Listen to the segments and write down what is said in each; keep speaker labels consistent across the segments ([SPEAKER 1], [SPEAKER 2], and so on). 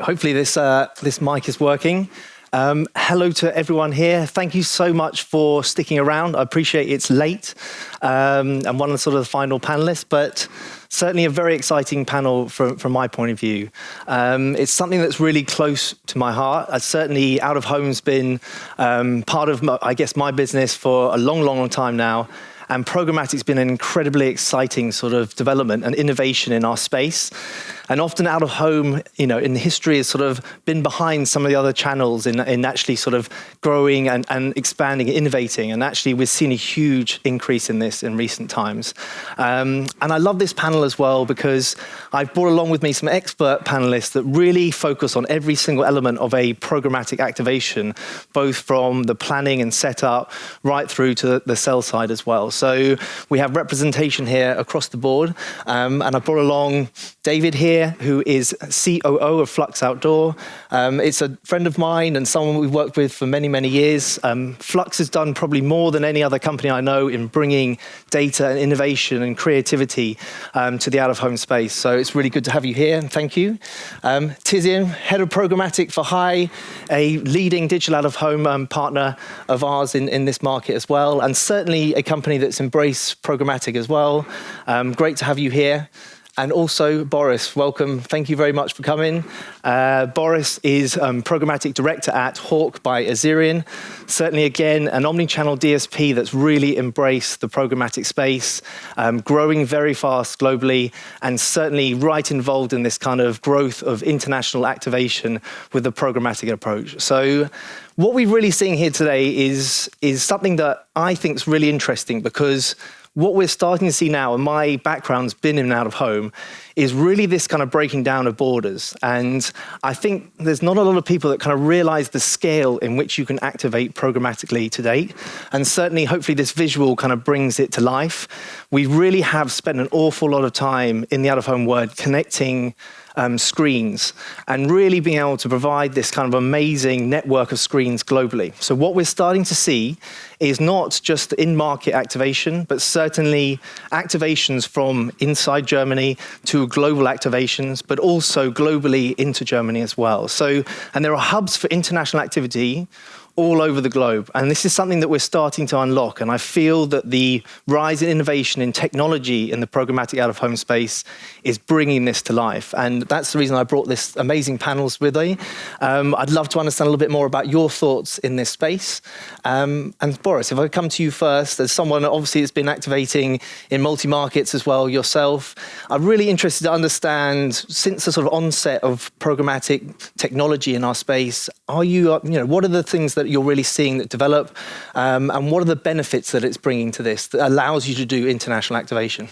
[SPEAKER 1] hopefully this mic is working. Hello to everyone here. Thank you so much for sticking around. I appreciate it's late. I'm one of the sort of the final panelists, but certainly a very exciting panel from my point of view. It's something that's really close to my heart. Certainly out of home's been part of, my business for a long, long time now. And programmatic's been an incredibly exciting sort of development and innovation in our space. And often out of home, in history has sort of been behind some of the other channels in actually sort of growing and expanding, innovating. And actually we've seen a huge increase in this in recent times. And I love this panel as well because I've brought along with me some expert panelists that really focus on every single element of a programmatic activation, both from the planning and setup right through to the sell side as well. So we have representation here across the board. And I brought along David here, who is COO of Flux Outdoor. It's a friend of mine and someone we've worked with for many, many years. Flux has done probably more than any other company I know in bringing data and innovation and creativity to the out-of-home space. So it's really good to have you here, and thank you. Tizian, Head of Programmatic for HYGH, a leading digital out-of-home partner of ours in this market as well, and certainly a company that's embraced programmatic as well. Great to have you here. And also, Boris, welcome. Thank you very much for coming. Boris is Programmatic Director at HYGH by Azerion. Certainly, again, an omni-channel DSP that's really embraced the programmatic space, growing very fast globally, and certainly right involved in this kind of growth of international activation with the programmatic approach. So what we're really seeing here today is something that I think is really interesting because what we're starting to see now, and my background's been in and out of home, is really this kind of breaking down of borders. And I think there's not a lot of people that kind of realize the scale in which you can activate programmatically to date. And certainly, hopefully, this visual kind of brings it to life. We really have spent an awful lot of time in the out-of-home world connecting screens and really being able to provide this kind of amazing network of screens globally. So what we're starting to see is not just in-market activation, but certainly activations from inside Germany to global activations, but also globally into Germany as well. So, and there are hubs for international activity all over the globe. And this is something that we're starting to unlock. And I feel that the rise in innovation in technology in the programmatic out-of-home space is bringing this to life. And that's the reason I brought this amazing panels with me. I'd love to understand a little bit more about your thoughts in this space. And Boris, if I come to you first, as someone obviously that's been activating in multi-markets as well yourself, I'm really interested to understand, since the sort of onset of programmatic technology in our space, are you, what are the things that you're really seeing that develop, and what are the benefits that it's bringing to this that allows you to do international activation?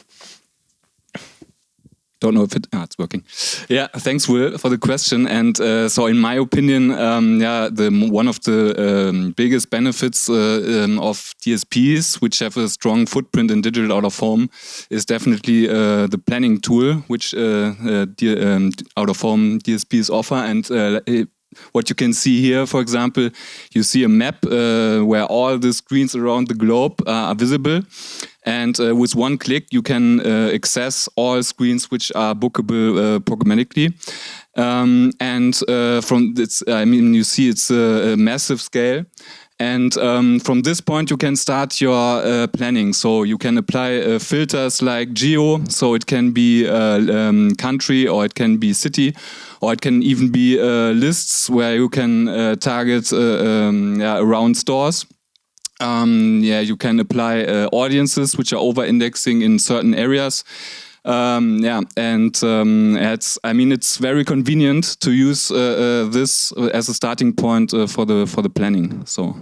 [SPEAKER 2] Don't know if it's working. Yeah, thanks, Will, for the question. And so, in my opinion, one of the biggest benefits of DSPs, which have a strong footprint in digital out of home, is definitely the planning tool, which out of home DSPs offer. And what you can see here, for example, you see a map where all the screens around the globe are visible. And with one click, you can access all screens which are bookable programmatically. And from this, you see it's a massive scale. And from this point, you can start your planning. So you can apply filters like geo, so it can be country or it can be city, or it can even be lists where you can target around stores. You can apply audiences which are over-indexing in certain areas. It's very convenient to use this as a starting point for the planning. So.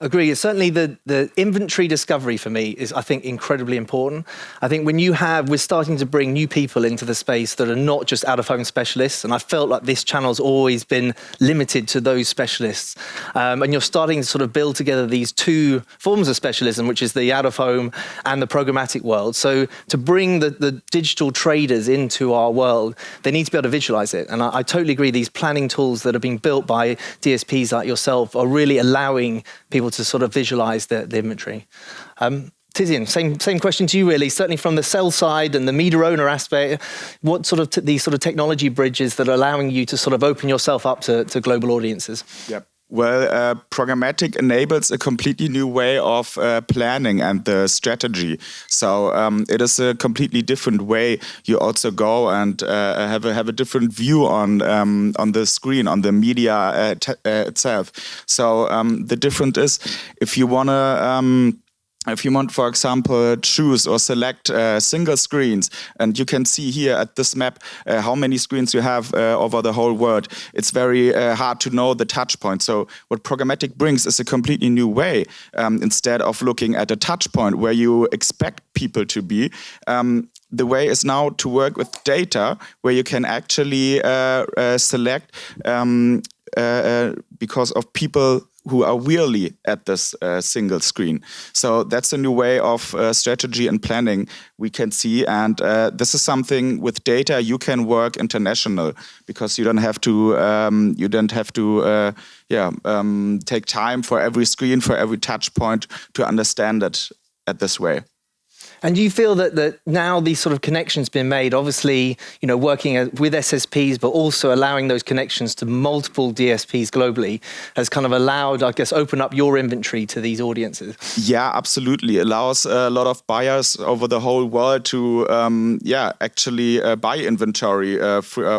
[SPEAKER 1] Agree. Certainly the inventory discovery for me is, I think, incredibly important. I think when we're starting to bring new people into the space that are not just out-of-home specialists, and I felt like this channel's always been limited to those specialists. And you're starting to sort of build together these two forms of specialism, which is the out-of-home and the programmatic world. So to bring the digital traders into our world, they need to be able to visualize it. And I totally agree, these planning tools that are being built by DSPs like yourself are really allowing people to sort of visualize the inventory. Tizian, same question to you really, certainly from the sell side and the media owner aspect, what sort of these sort of technology bridges that are allowing you to sort of open yourself up to global audiences?
[SPEAKER 3] Yep. Well, programmatic enables a completely new way of planning and the strategy. So it is a completely different way. You also go and have a different view on the screen, on the media itself. So the difference is if you want, for example, choose or select single screens, and you can see here at this map how many screens you have over the whole world, it's very hard to know the touch point. So what programmatic brings is a completely new way. Instead of looking at a touch point where you expect people to be, the way is now to work with data where you can actually select because of people who are really at this single screen. So that's a new way of strategy and planning we can see. And this is something with data you can work international because you don't have to take time for every screen, for every touch point to understand it at this way.
[SPEAKER 1] And do you feel that now these sort of connections been made, obviously, working with SSPs, but also allowing those connections to multiple DSPs globally has kind of allowed, I guess, open up your inventory to these audiences? Yeah,
[SPEAKER 3] absolutely. It allows a lot of buyers over the whole world to, actually buy inventory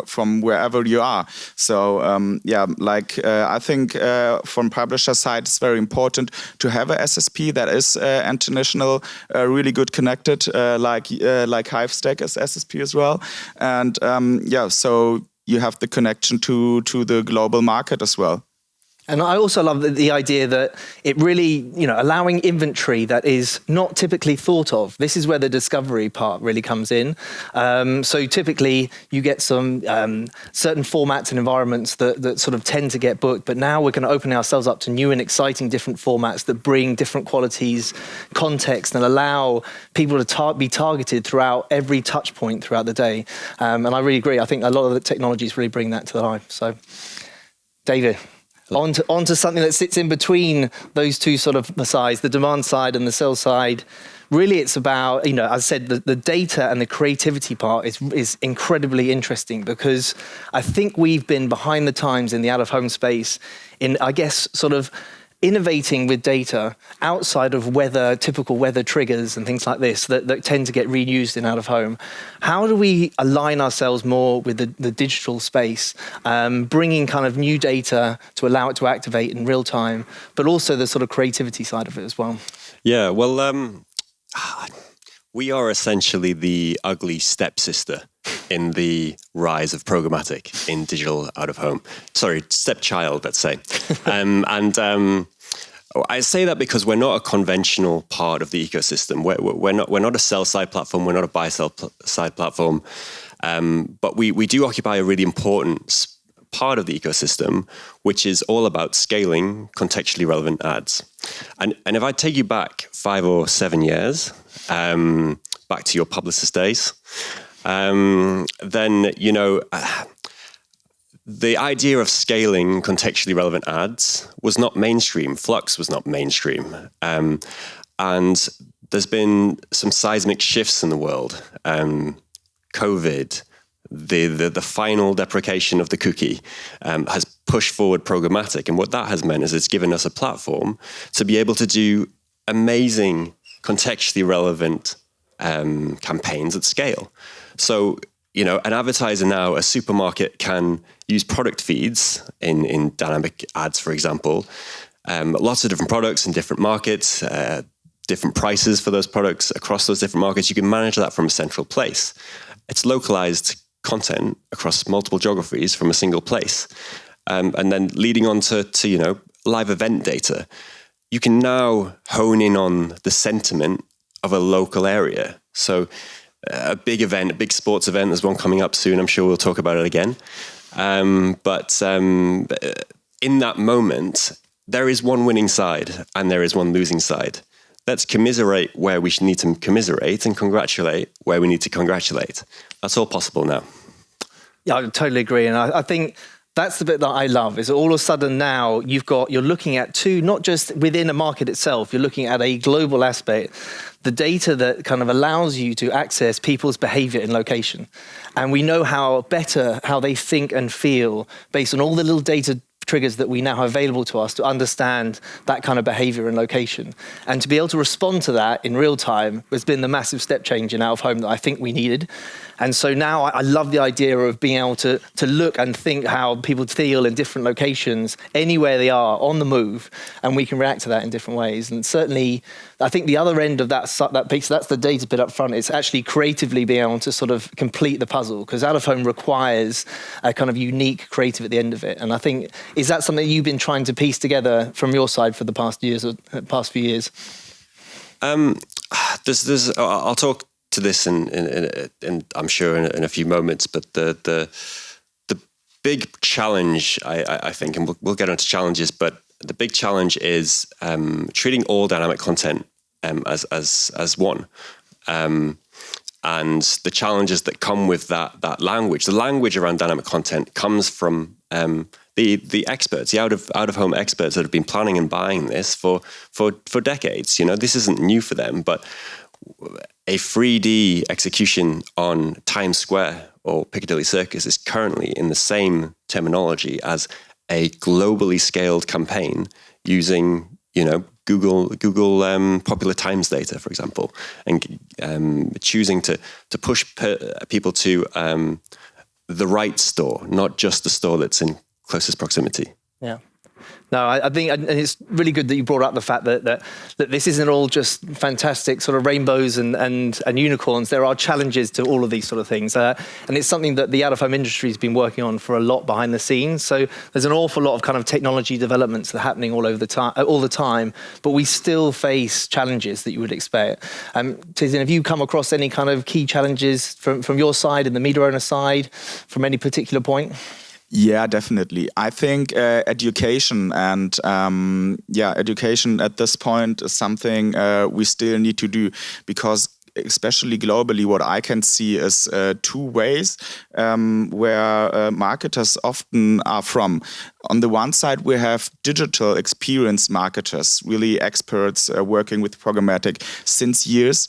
[SPEAKER 3] from wherever you are. So, I think from publisher side, it's very important to have a SSP that is international, really good connected, like Hivestack as SSP as well, and so you have the connection to the global market as well.
[SPEAKER 1] And I also love the idea that it really, allowing inventory that is not typically thought of. This is where the discovery part really comes in. So typically you get some certain formats and environments that sort of tend to get booked, but now we're going to open ourselves up to new and exciting different formats that bring different qualities, context, and allow people to be targeted throughout every touch point throughout the day. And I really agree. I think a lot of the technologies really bring that to life. So, David. Onto something that sits in between those two sort of sides, the demand side and the sell side. Really, it's about, as I said, the data and the creativity part is incredibly interesting because I think we've been behind the times in the out-of-home space in, I guess, sort of innovating with data outside of typical weather triggers and things like this that tend to get reused in out-of-home. How do we align ourselves more with the digital space, bringing kind of new data to allow it to activate in real time, but also the sort of creativity side of it as well?
[SPEAKER 4] Yeah, well, we are essentially the ugly stepsister in the rise of programmatic in digital out-of-home. Sorry, stepchild, let's say. I say that because we're not a conventional part of the ecosystem. We're not a sell-side platform. We're not a buy-side platform. But we do occupy a really important part of the ecosystem, which is all about scaling contextually relevant ads. And if I take you back 5 or 7 years, back to your publicist days, then, the idea of scaling contextually relevant ads was not mainstream. Flux was not mainstream. And there's been some seismic shifts in the world. COVID, the final deprecation of the cookie has pushed forward programmatic. And what that has meant is it's given us a platform to be able to do amazing contextually relevant campaigns at scale. So, an advertiser now, a supermarket, can use product feeds in dynamic ads, for example. Lots of different products in different markets, different prices for those products across those different markets. You can manage that from a central place. It's localized content across multiple geographies from a single place. And then leading on to live event data, you can now hone in on the sentiment of a local area. So a big event, a big sports event, there's one coming up soon. I'm sure we'll talk about it again. But in that moment, there is one winning side and there is one losing side. Let's commiserate where we need to commiserate and congratulate where we need to congratulate. That's all possible now.
[SPEAKER 1] Yeah, I totally agree. And I think That's the bit that I love, is all of a sudden now you're looking at two, not just within a market itself, you're looking at a global aspect, the data that kind of allows you to access people's behavior in location. And we know how they think and feel based on all the little data triggers that we now have available to us to understand that kind of behavior and location. And to be able to respond to that in real time has been the massive step change in out of home that I think we needed. And so now I love the idea of being able to look and think how people feel in different locations, anywhere they are, on the move, and we can react to that in different ways. And certainly, I think the other end of that piece, that's the data bit up front, it's actually creatively being able to sort of complete the puzzle, because out of home requires a kind of unique creative at the end of it. And I think, is that something you've been trying to piece together from your side for the past few years?
[SPEAKER 4] I'll talk to this in I'm sure in a few moments, but the big challenge, I think, and we'll get onto challenges, but the big challenge is treating all dynamic content as one. And the challenges that come with that language. The language around dynamic content comes from the experts, the out of home experts that have been planning and buying this for decades. You know, this isn't new for them, but a 3D execution on Times Square or Piccadilly Circus is currently in the same terminology as a globally scaled campaign using, you know, Google Popular Times data, for example, and choosing to push people to the right store, not just the store that's in closest proximity.
[SPEAKER 1] Yeah. No, I think, and it's really good that you brought up the fact that this isn't all just fantastic sort of rainbows and unicorns. There are challenges to all of these sort of things. And it's something that the out-of-home industry has been working on for a lot behind the scenes. So there's an awful lot of kind of technology developments that are happening all the time, but we still face challenges that you would expect. Tizian, have you come across any kind of key challenges from your side and the media owner side from any particular point?
[SPEAKER 3] Yeah, definitely. I think education and education at this point is something we still need to do, because especially globally, what I can see is two ways where marketers often are from. On the one side, we have digital experienced marketers, really experts working with programmatic since years,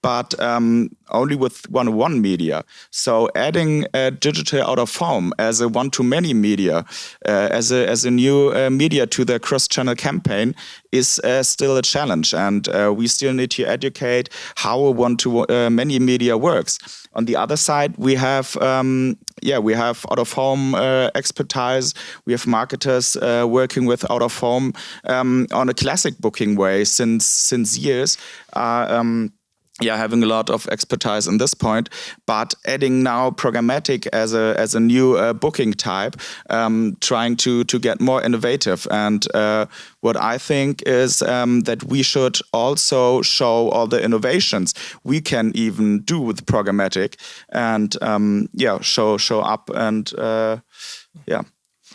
[SPEAKER 3] but only with one-on-one media. So adding digital out of home as a one-to-many media, as a new media to the cross-channel campaign is still a challenge. And we still need to educate how a one-to-many media works. On the other side, we have out-of-home expertise. We have marketers working with out-of-home on a classic booking way since years. Having a lot of expertise on this point, but adding now programmatic as a new booking type, trying to get more innovative. And what I think is that we should also show all the innovations we can even do with programmatic, and show up and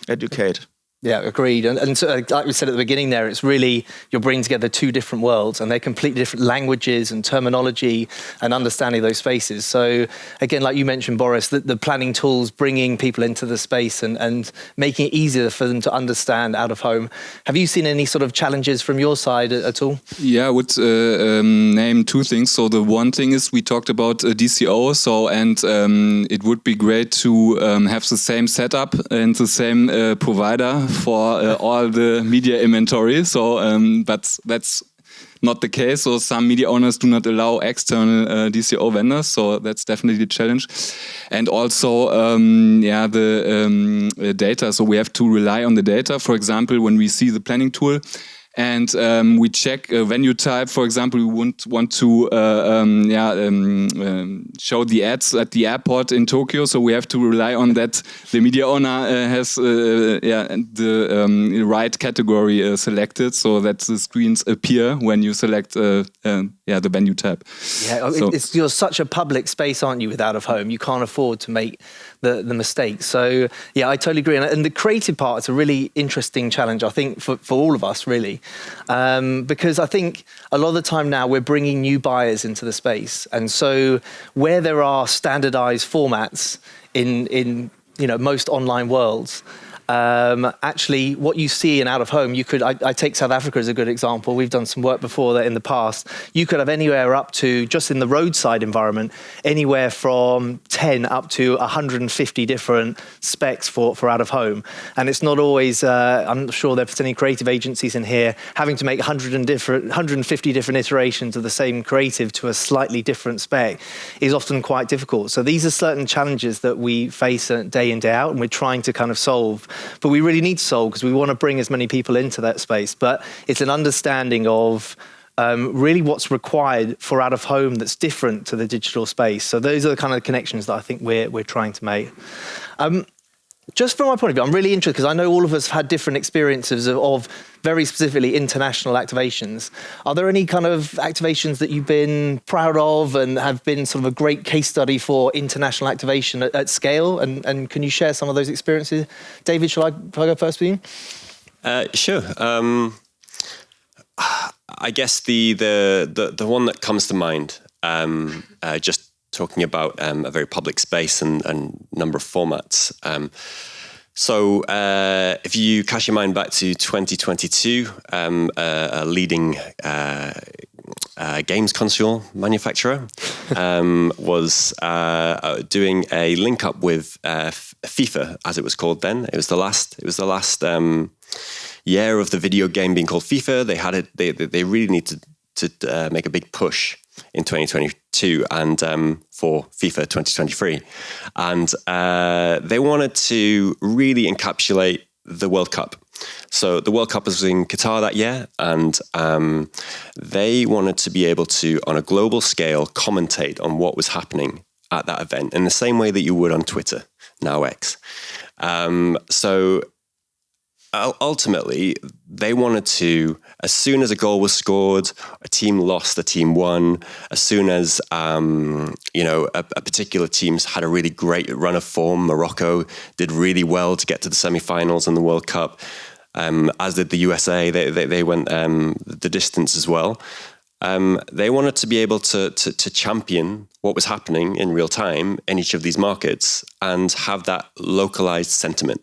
[SPEAKER 3] educate.
[SPEAKER 1] Yeah, agreed. And so, like we said at the beginning there, it's really, you're bringing together two different worlds, and they're completely different languages and terminology and understanding those spaces. So again, like you mentioned, Boris, the planning tools, bringing people into the space and making it easier for them to understand out of home. Have you seen any sort of challenges from your side at all?
[SPEAKER 2] Yeah, I would name two things. So the one thing is we talked about DCO. So, and it would be great to have the same setup and the same provider for all the media inventory. So, but that's not the case. So some media owners do not allow external DCO vendors. So that's definitely a challenge. And also, the data. So we have to rely on the data. For example, when we see the planning tool, and we check a venue type. For example, we want to show the ads at the airport in Tokyo, so we have to rely on that the media owner has the right category selected, so that the screens appear when you select the venue type.
[SPEAKER 1] Yeah, so you're such a public space, aren't you, with out of home? You can't afford to make the mistakes. So yeah, I totally agree. And the creative part is a really interesting challenge, I think, for all of us, really. Because I think a lot of the time now we're bringing new buyers into the space. And so where there are standardized formats in most online worlds, actually what you see in out of home, I take South Africa as a good example. We've done some work before that in the past. You could have anywhere up to, just in the roadside environment, anywhere from 10 up to 150 different specs for out of home. And it's not always, I'm not sure there's any creative agencies in here having to make 150 different iterations of the same creative to a slightly different spec is often quite difficult. So these are certain challenges that we face day in, day out, and we're trying to kind of solve. But we really need to solve because we want to bring as many people into that space. But it's an understanding of really what's required for out of home that's different to the digital space. So those are the kind of connections that I think we're trying to make. Just from my point of view, I'm really interested because I know all of us have had different experiences of very specifically international activations. Are there any kind of activations that you've been proud of and have been sort of a great case study for international activation at scale? And can you share some of those experiences? David, shall I go first with you?
[SPEAKER 4] Sure. I guess the one that comes to mind, just talking about a very public space and number of formats. So if you cast your mind back to 2022, a leading games console manufacturer was doing a link up with FIFA, as it was called then. It was the last year of the video game being called FIFA. They had it. They really needed to make a big push in 2022 and for FIFA 2023. And they wanted to really encapsulate the World Cup. So the World Cup was in Qatar that year, and they wanted to be able to, on a global scale, commentate on what was happening at that event in the same way that you would on Twitter, now X. So ultimately, they wanted to, as soon as a goal was scored, a team lost, a team won, as soon as a particular team had a really great run of form, Morocco did really well to get to the semi-finals in the World Cup, as did the USA. They went the distance as well. They wanted to be able to champion what was happening in real time in each of these markets and have that localized sentiment.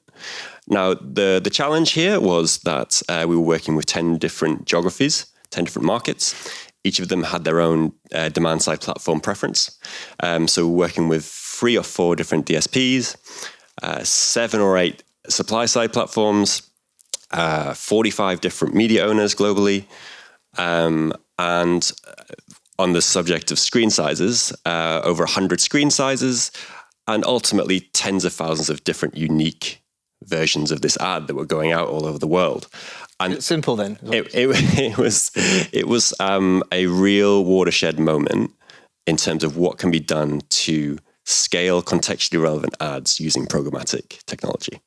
[SPEAKER 4] Now, the challenge here was that we were working with 10 different geographies, 10 different markets. Each of them had their own demand-side platform preference. So we're working with 3 or 4 different DSPs, 7 or 8 supply-side platforms, 45 different media owners globally, and on the subject of screen sizes, over 100 screen sizes, and ultimately tens of thousands of different unique versions of this ad that were going out all over the world. And
[SPEAKER 1] it's simple then.
[SPEAKER 4] It was a real watershed moment in terms of what can be done to scale contextually relevant ads using programmatic technology.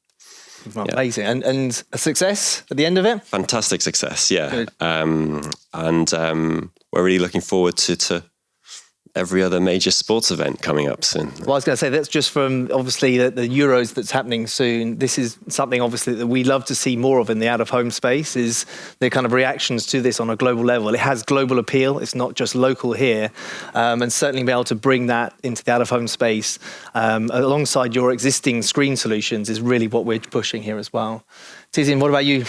[SPEAKER 1] Amazing. Yeah. And a success at the end of it?
[SPEAKER 4] Fantastic success, yeah. And we're really looking forward to every other major sports event coming up soon.
[SPEAKER 1] Well, I was going to say, that's just from obviously the Euros that's happening soon. This is something obviously that we love to see more of in the out-of-home space, is the kind of reactions to this on a global level. It has global appeal. It's not just local here. And certainly be able to bring that into the out-of-home space alongside your existing screen solutions is really what we're pushing here as well. Tizian, what about you?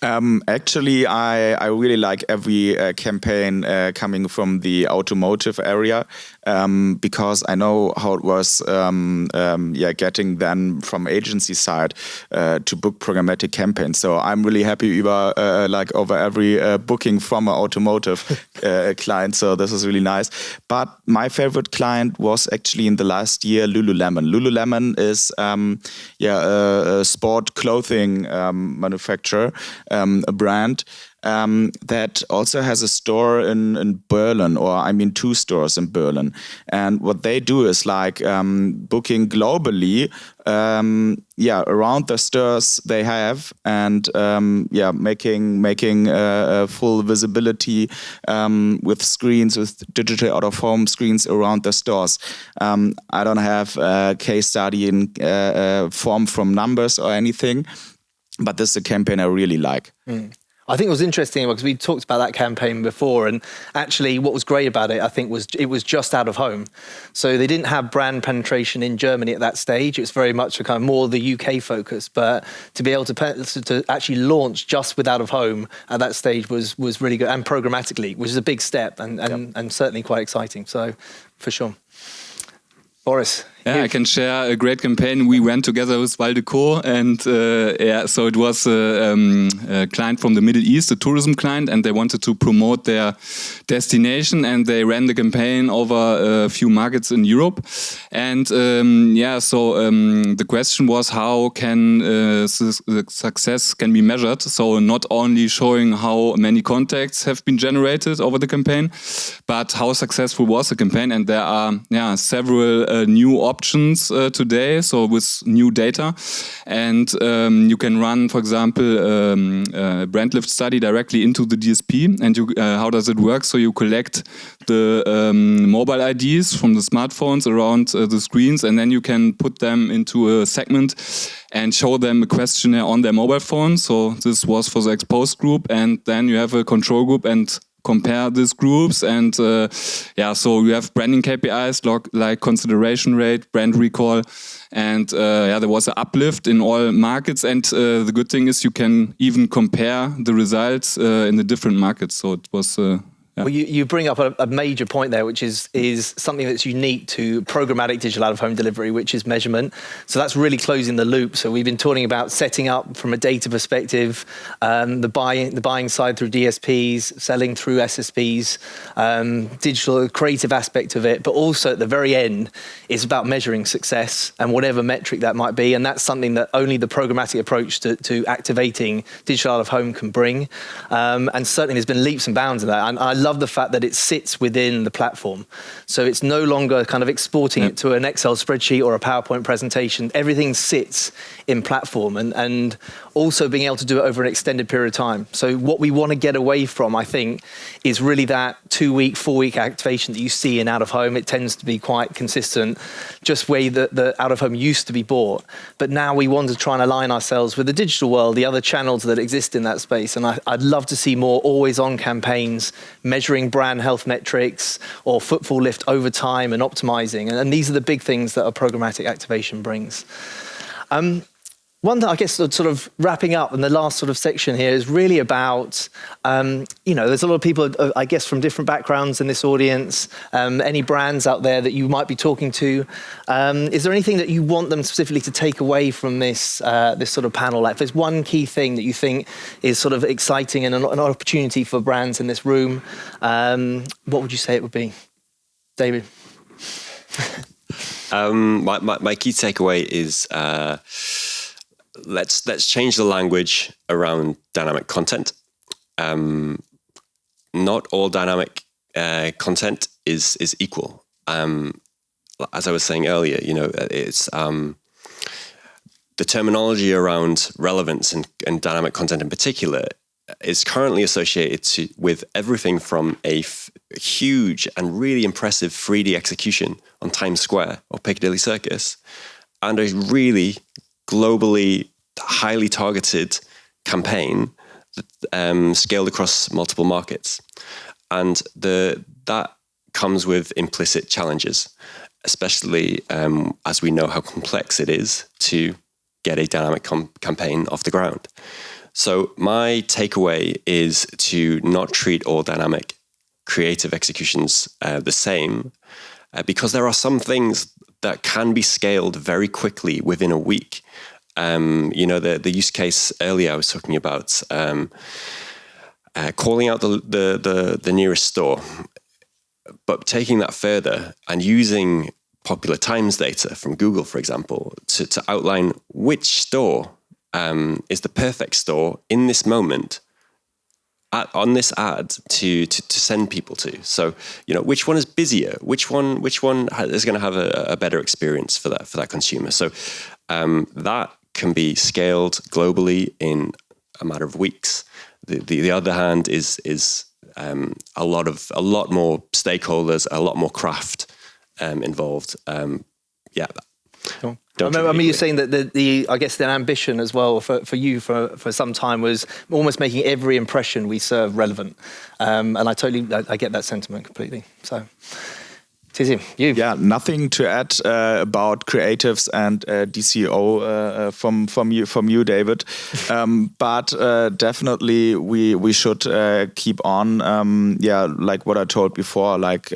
[SPEAKER 3] Actually, I really like every campaign coming from the automotive area because I know how it was getting then from agency side to book programmatic campaigns. So I'm really happy over every booking from an automotive client. So this is really nice. But my favorite client was actually in the last year Lululemon. Lululemon is a sport clothing manufacturer. A brand that also has a store in Berlin, or I mean 2 stores in Berlin. And what they do is booking globally, around the stores they have, and making full visibility with screens, with digital out-of-home screens around the stores. I don't have a case study in form from numbers or anything, but this is a campaign I really like.
[SPEAKER 1] I think it was interesting because we talked about that campaign before, and actually what was great about it, I think, was it was just out of home. So they didn't have brand penetration in Germany at that stage. It's very much a kind of more the UK focus, but to be able to actually launch just with out of home at that stage was really good, and programmatically, which is a big step and certainly quite exciting. So for sure. Boris.
[SPEAKER 2] Yeah, I can share a great campaign. We went together with d3con, and so it was a client from the Middle East, a tourism client, and they wanted to promote their destination, and they ran the campaign over a few markets in Europe. And the question was, how can success can be measured? So not only showing how many contacts have been generated over the campaign, but how successful was the campaign. And there are several new options today, so with new data, and you can run, for example, a brand lift study directly into the DSP. And how does it work? So you collect the mobile IDs from the smartphones around the screens, and then you can put them into a segment and show them a questionnaire on their mobile phone. So this was for the exposed group, and then you have a control group and compare these groups. And so you have branding KPIs like consideration rate, brand recall, and there was an uplift in all markets. And the good thing is you can even compare the results in the different markets. So it was
[SPEAKER 1] Well, you bring up a major point there, which is something that's unique to programmatic digital out-of-home delivery, which is measurement. So that's really closing the loop. So we've been talking about setting up from a data perspective, the buying side through DSPs, selling through SSPs, digital creative aspect of it, but also at the very end is about measuring success and whatever metric that might be. And that's something that only the programmatic approach to activating digital out-of-home can bring. And certainly there's been leaps and bounds in that. And I love the fact that it sits within the platform. So it's no longer kind of exporting it to an Excel spreadsheet or a PowerPoint presentation. Everything sits in platform, and also being able to do it over an extended period of time. So what we want to get away from, I think, is really that 2-week, 4-week activation that you see in out-of-home. It tends to be quite consistent, just where the out-of-home used to be bought. But now we want to try and align ourselves with the digital world, the other channels that exist in that space. And I'd love to see more always-on campaigns, measuring brand health metrics or footfall lift over time and optimizing. And these are the big things that a programmatic activation brings. One that I guess sort of wrapping up, and the last sort of section here is really about, there's a lot of people, I guess, from different backgrounds in this audience. Any brands out there that you might be talking to? Is there anything that you want them specifically to take away from this sort of panel? Like, if there's one key thing that you think is sort of exciting and an opportunity for brands in this room, what would you say it would be? David?
[SPEAKER 4] My key takeaway is let's change the language around dynamic content. Not all dynamic content is equal. As I was saying earlier, it's the terminology around relevance and dynamic content in particular is currently associated with everything from a huge and really impressive 3D execution on Times Square or Piccadilly Circus, and a really globally highly targeted campaign scaled across multiple markets. And that comes with implicit challenges, especially as we know how complex it is to get a dynamic campaign off the ground. So my takeaway is to not treat all dynamic creative executions the same, because there are some things that can be scaled very quickly within a week. The use case earlier I was talking about, calling out the nearest store, but taking that further and using popular times data from Google, for example, to outline which store is the perfect store in this moment on this ad to send people to. So, which one is busier? Which one is going to have a better experience for that consumer? So that can be scaled globally in a matter of weeks. The other hand is a lot more stakeholders, a lot more craft involved.
[SPEAKER 1] Cool.
[SPEAKER 4] Don't
[SPEAKER 1] I mean,
[SPEAKER 4] really
[SPEAKER 1] you're saying that the I guess the ambition as well for you for some time was almost making every impression we serve relevant, and I get that sentiment completely. So, Tizian, you.
[SPEAKER 3] Yeah, nothing to add about creatives and DCO from you, David. But definitely we should keep on. Like what I told before, like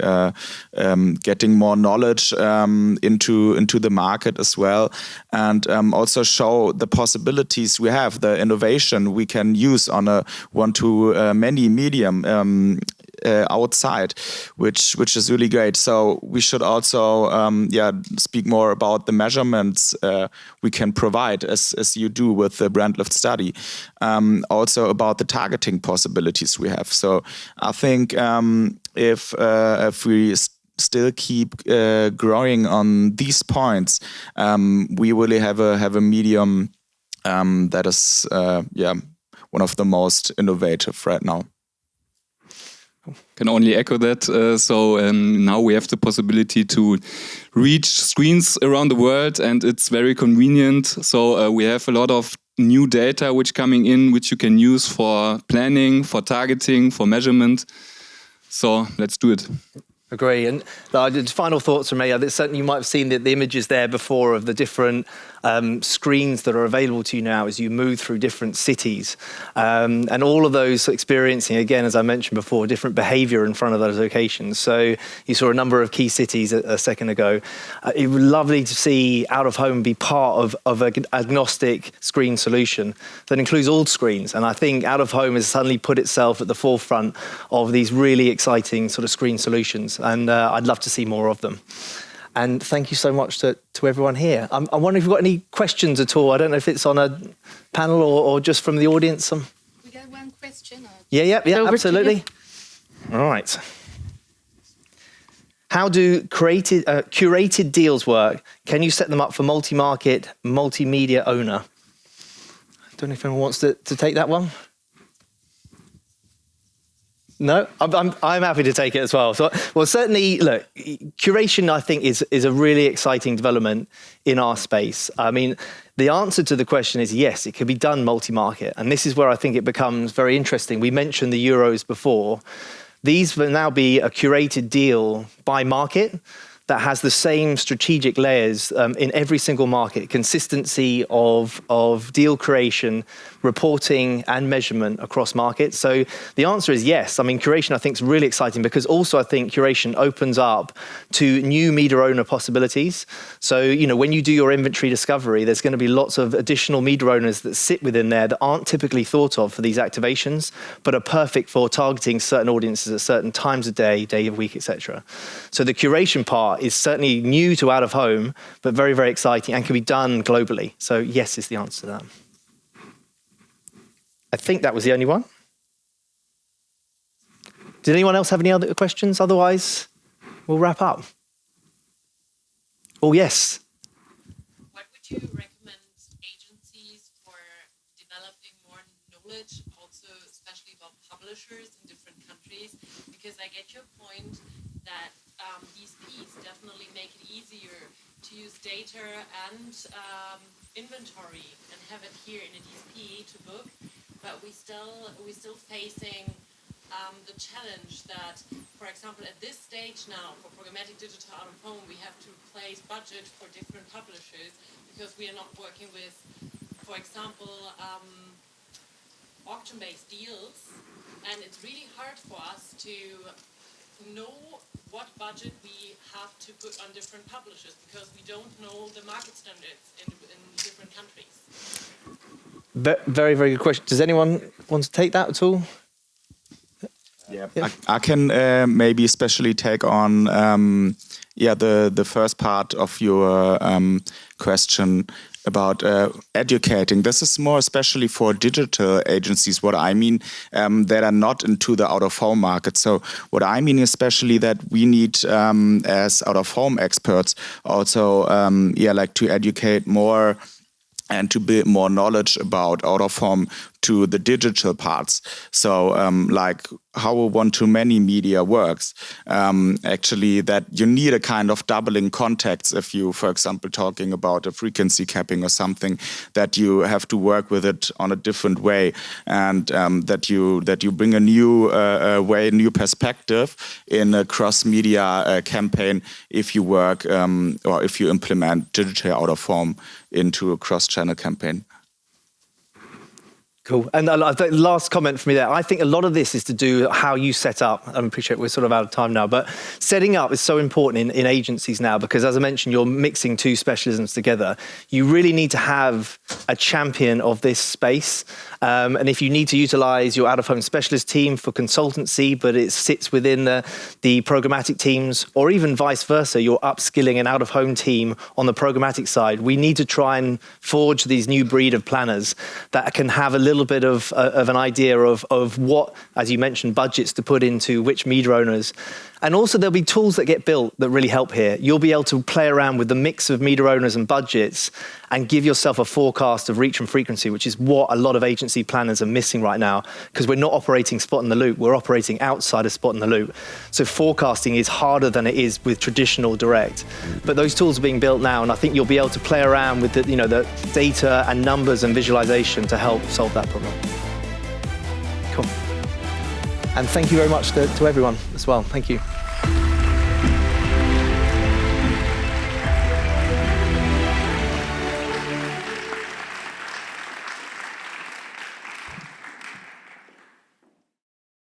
[SPEAKER 3] getting more knowledge into the market as well, and also show the possibilities we have, the innovation we can use on a one-to-many medium. Outside, which is really great. So we should also speak more about the measurements we can provide, as you do with the brand lift study. Also about the targeting possibilities we have. So I think if we still keep growing on these points, we really have a medium that is one of the most innovative right now.
[SPEAKER 2] Can only echo that. So now we have the possibility to reach screens around the world, and it's very convenient. So we have a lot of new data which coming in, which you can use for planning, for targeting, for measurement. So let's do it.
[SPEAKER 1] Agree. And final thoughts from me. Certainly you might have seen the images there before of the different screens that are available to you now as you move through different cities. And all of those experiencing, again, as I mentioned before, different behavior in front of those locations. So you saw a number of key cities a second ago. It was lovely to see out of home be part of an agnostic screen solution that includes all screens. And I think out of home has suddenly put itself at the forefront of these really exciting sort of screen solutions. And I'd love to see more of them. And thank you so much to everyone here. I'm wondering if you've got any questions at all. I don't know if it's on a panel or just from the audience.
[SPEAKER 5] We got one question.
[SPEAKER 1] Yeah, absolutely. All right. How do curated deals work? Can you set them up for multi-market, multimedia owner? I don't know if anyone wants to take that one. No, I'm happy to take it as well. So, well, certainly, look, curation, I think, is a really exciting development in our space. I mean, the answer to the question is yes, it can be done multi-market. And this is where I think it becomes very interesting. We mentioned the Euros before. These will now be a curated deal by market that has the same strategic layers in every single market, consistency of deal creation, reporting and measurement across markets. So the answer is yes. I mean, curation I think is really exciting because also I think curation opens up to new media owner possibilities. So, you know, when you do your inventory discovery, there's going to be lots of additional media owners that sit within there that aren't typically thought of for these activations, but are perfect for targeting certain audiences at certain times of day of week, etc. So the curation part is certainly new to out of home, but very, very exciting and can be done globally. So yes is the answer to that. I think that was the only one. Did anyone else have any other questions? Otherwise, we'll wrap up. Oh, yes.
[SPEAKER 6] What would you recommend agencies for developing more knowledge, also especially about publishers in different countries? Because I get your point that DSPs definitely make it easier to use data and inventory and have it here in a DSP to book. But we're still facing the challenge that, for example, at this stage now for programmatic digital out of home, we have to place budget for different publishers because we are not working with, for example, auction-based deals, and it's really hard for us to know what budget we have to put on different publishers because we don't know the market standards in different countries.
[SPEAKER 1] Very, very good question. Does anyone want to take that at all?
[SPEAKER 3] Yeah. I can maybe especially take on the first part of your question about educating. This is more especially for digital agencies. What I mean that are not into the out-of-home market. So what I mean especially that we need as out-of-home experts also like to educate more and to build more knowledge about out-of-home to the digital parts. So like how a one-to-many media works, actually that you need a kind of doubling contacts if you, for example, talking about a frequency capping or something, that you have to work with it on a different way, and that you bring a new way, new perspective in a cross-media campaign if you work or if you implement digital out of home into a cross-channel campaign.
[SPEAKER 1] Cool. And the last comment from me there, I think a lot of this is to do how you set up. I appreciate we're sort of out of time now, but setting up is so important in agencies now, because as I mentioned, you're mixing two specialisms together. You really need to have a champion of this space. And if you need to utilize your out-of-home specialist team for consultancy, but it sits within the programmatic teams, or even vice versa, you're upskilling an out-of-home team on the programmatic side, we need to try and forge these new breed of planners that can have a little bit of an idea of what, as you mentioned, budgets to put into which media owners. And also there'll be tools that get built that really help here. You'll be able to play around with the mix of media owners and budgets and give yourself a forecast of reach and frequency, which is what a lot of agency planners are missing right now, because we're not operating spot in the loop, we're operating outside of spot in the loop. So forecasting is harder than it is with traditional direct. But those tools are being built now, and I think you'll be able to play around with the data and numbers and visualization to help solve that problem. Cool. And thank you very much to everyone as well. Thank you.